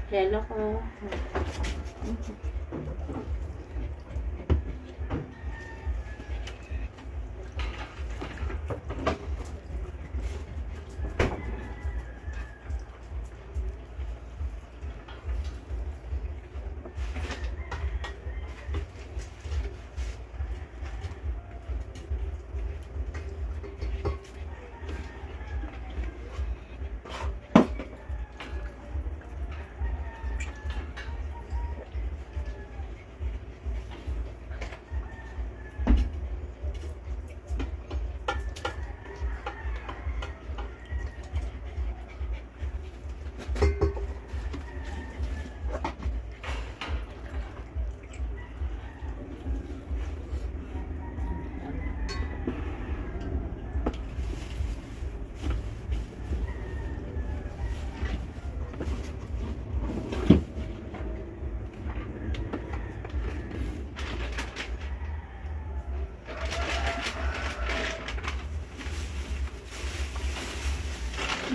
Yelo ko.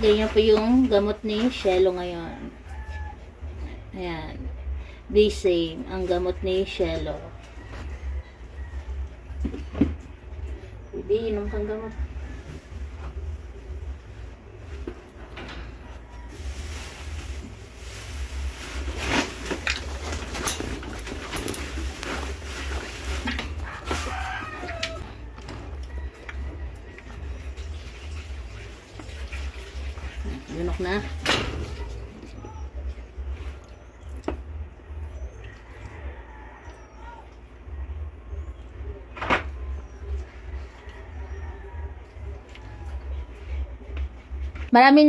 Ganyan po yung gamot ni Shelo ngayon. Ayan. The same ang gamot ni Shelo. Bibi, inom kang gamot. Lunok na. Maraming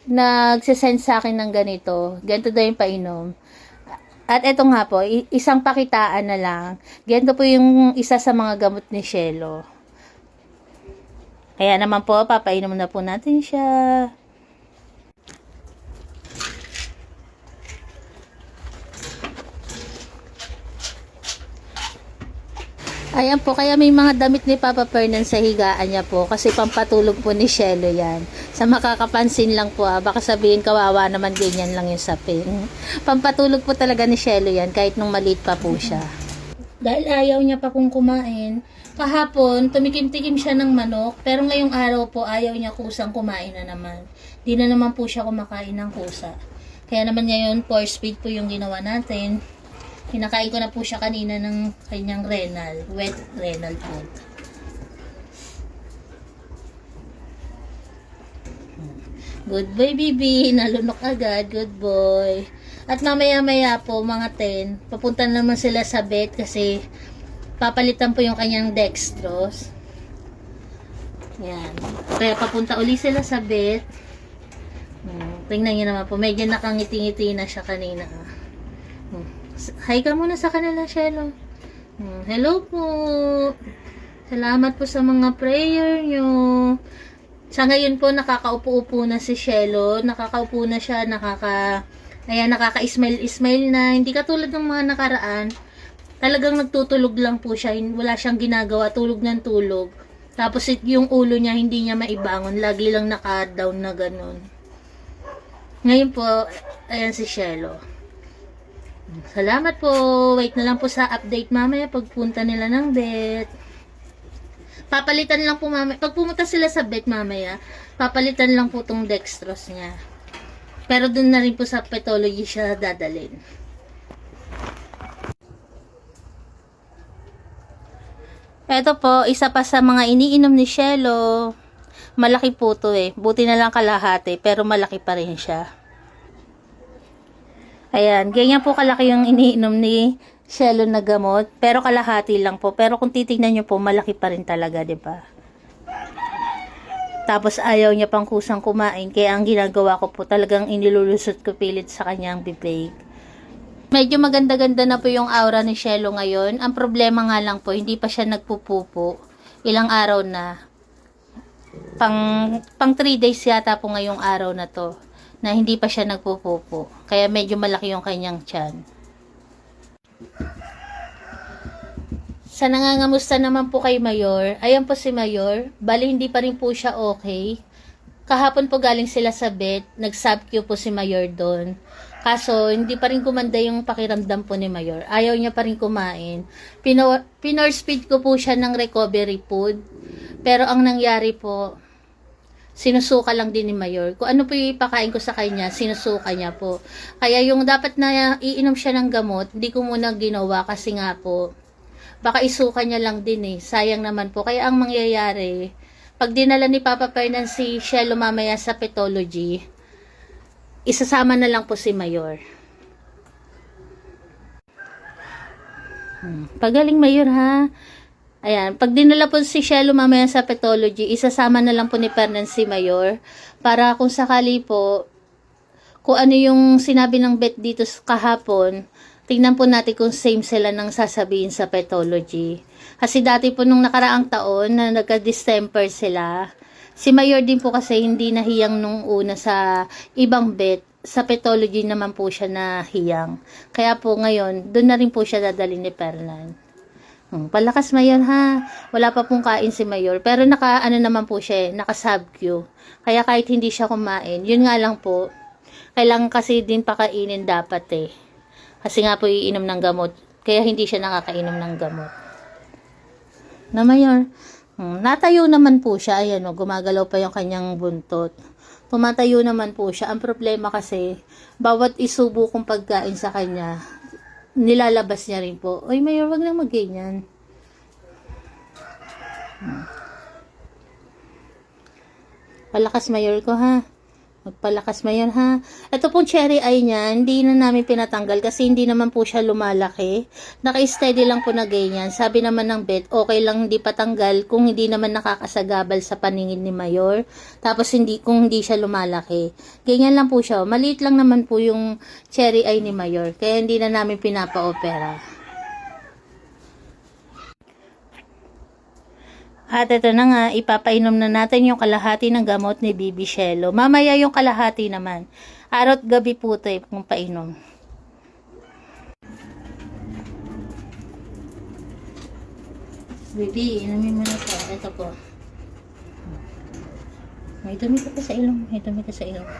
nagsesend sa akin ng ganito. Ganito daw yung painom. At eto nga po, isang pakitaan na lang. Ganito po yung isa sa mga gamot ni Shelo. Kaya naman po, papainom na po natin siya. Ayan po, kaya may mga damit ni Papa Fernan sa higaan niya po kasi pampatulog po ni Shelo yan. Sa makakapansin lang po baka sabihin kawawa naman ganyan lang yung sapin. Pampatulog po talaga ni Shelo yan kahit nung maliit pa po siya. Dahil ayaw niya pa pong kumain, kahapon tumikim-tikim siya ng manok pero ngayong araw po ayaw niya kusang kumain na naman. Di na naman po siya kumakain ng kusa. Kaya naman ngayon force feed po yung ginawa natin. Kinakain ko na po siya kanina ng kanyang renal, wet renal food. Good boy, Bibi. Nalunok agad. Good boy. At mamaya-maya po, mga 10, papunta naman sila sa vet kasi papalitan po yung kanyang dextrose. Yan. Kaya papunta uli sila sa vet. Tingnan nyo naman po. Medyo nakangiti-ngiti na siya kanina. Hi ka muna sa kanila, Shelo. Hello po. Salamat po sa mga prayer nyo. Sa ngayon po, nakakaupo-upo na si Shelo. Nakakaupo na siya, nakaka-smile-smile na. Hindi katulad ng mga nakaraan. Talagang nagtutulog lang po siya. Wala siyang ginagawa, tulog ng tulog. Tapos yung ulo niya, hindi niya maibangon. Lagi lang naka-down na ganun. Ngayon po, ayan si Shelo. Salamat po. Wait na lang po sa update mamaya pagpunta nila ng vet. Papalitan lang po mamaya. Pag pumunta sila sa vet mamaya, papalitan lang po tong dextrose niya. Pero dun na rin po sa pathology siya dadalhin. Ito po, isa pa sa mga iniinom ni Shelo. Malaki po to Buti na lang kalahati, pero malaki pa rin siya. Ayan, ganyan po kalaki yung iniinom ni Shelo na gamot. Pero kalahati lang po. Pero kung titignan nyo po, malaki pa rin talaga, di ba? Tapos ayaw niya pang kusang kumain. Kaya ang ginagawa ko po, talagang inilulusot ko pilit sa kanyang bibig. Medyo maganda-ganda na po yung aura ni Shelo ngayon. Ang problema nga lang po, hindi pa siya nagpupupo. Ilang araw na. Pang 3 days yata po ngayong araw na to. Na hindi pa siya nagpupupo. Kaya medyo malaki yung kanyang tiyan. Sa nangangamusta naman po kay Mayor, ayan po si Mayor. Bali hindi pa rin po siya okay. Kahapon po galing sila sa vet, nag-subq po si Mayor doon. Kaso, hindi pa rin kumanda yung pakiramdam po ni Mayor. Ayaw niya pa rin kumain. Pinor-speed ko po siya ng recovery food. Pero ang nangyari po, sinusuka lang din ni Mayor. Kung ano po yung ipakain ko sa kanya, sinusuka niya po. Kaya yung dapat na iinom siya ng gamot, hindi ko muna ginawa kasi nga po, baka isuka niya lang din eh. Sayang naman po. Kaya ang mangyayari, pag dinala ni Papa Fernan si Shelo mamaya sa pathology, isasama na lang po si Mayor. Pagaling Mayor ha. Ayan, pag dinala po si Shelo mamaya sa pathology, isasama na lang po ni Fernan si Mayor para kung sakali po, kung ano yung sinabi ng vet dito kahapon, tingnan po natin kung same sila ng sasabihin sa pathology. Kasi dati po nung nakaraang taon na nagka-distemper sila, si Mayor din po kasi hindi nahiyang nung una sa ibang vet. Sa pathology naman po siya nahiyang. Kaya po ngayon, doon na rin po siya dadali ni Fernan. Palakas Mayor ha. Wala pa pong kain si Mayor. Pero ano naman po siya, naka-subq. Kaya kahit hindi siya kumain, yun nga lang po, kailangan kasi din pakainin dapat eh. Kasi nga po iinom ng gamot. Kaya hindi siya nakakainom ng gamot. Na Mayor, natayo naman po siya. Ayan o, gumagalaw pa yung kanyang buntot. Tumatayo naman po siya. Ang problema kasi, bawat isubo kong pagkain sa kanya, nilalabas niya rin po. Oy Mayor, wag nang magganyan. Palakas Mayor ko ha. Magpalakas Mayor ha. Ito pong cherry eye niya, hindi na namin pinatanggal kasi hindi naman po siya lumalaki. Naka-steady lang po na ganyan. Sabi naman ng vet, okay lang hindi patanggal kung hindi naman nakakasagabal sa paningin ni Mayor. Tapos kung hindi siya lumalaki. Ganyan lang po siya. Maliit lang naman po yung cherry eye ni Mayor. Kaya hindi na namin pinapa-opera. At ito na nga, ipapainom na natin yung kalahati ng gamot ni Bibi Shelo. Mamaya yung kalahati naman. Araw at gabi po ito kung painom. Bibi, inumin mo na ito. Ito po. May dumi ka pa sa ilong. May dumi ka sa ilong.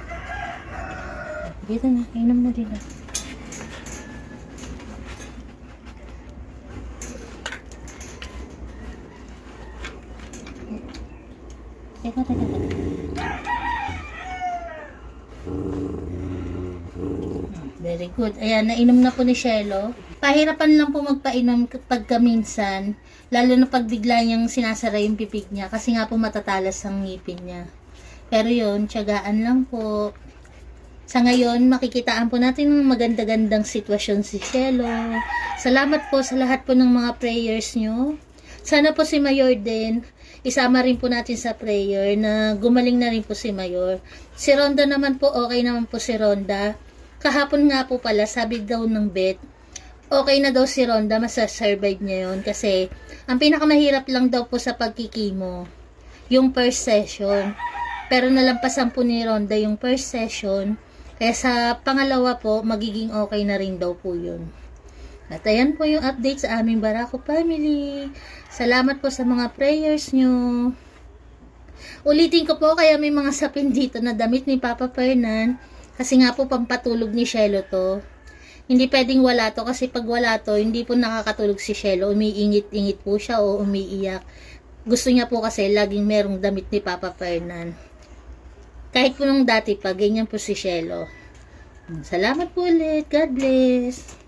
Dito na, inom na dito. Teka. Very good. Ayan, nainom na po ni Shelo. Pahirapan lang po magpainom pagka minsan, lalo na pag bigla niyang sinasara yung pipig niya kasi nga po matatalas ang ngipin niya. Pero yun, tiyagaan lang po. Sa ngayon, makikitaan po natin ng maganda-gandang sitwasyon si Shelo. Salamat po sa lahat po ng mga prayers nyo. Sana po si Mayor din, isama rin po natin sa prayer na gumaling na rin po si Mayor. Si Rhonda naman po, okay naman po si Rhonda. Kahapon nga po pala, sabi daw ng vet, okay na daw si Rhonda, masasurvive niya yun. Kasi, ang pinakamahirap lang daw po sa pagkikimo, yung first session. Pero nalampasan po ni Rhonda yung first session. Kaya sa pangalawa po, magiging okay na rin daw po yun. At ayan po yung update sa aming Barako family. Salamat po sa mga prayers nyo. Ulitin ko po, kaya may mga sapin dito na damit ni Papa Fernan. Kasi nga po pampatulog ni Shelo to. Hindi pwedeng wala to kasi pag wala to, hindi po nakakatulog si Shelo. Umiingit-ingit po siya o umiiyak. Gusto niya po kasi laging merong damit ni Papa Fernan. Kahit po nung dati pa, ganyan po si Shelo. Salamat po ulit. God bless.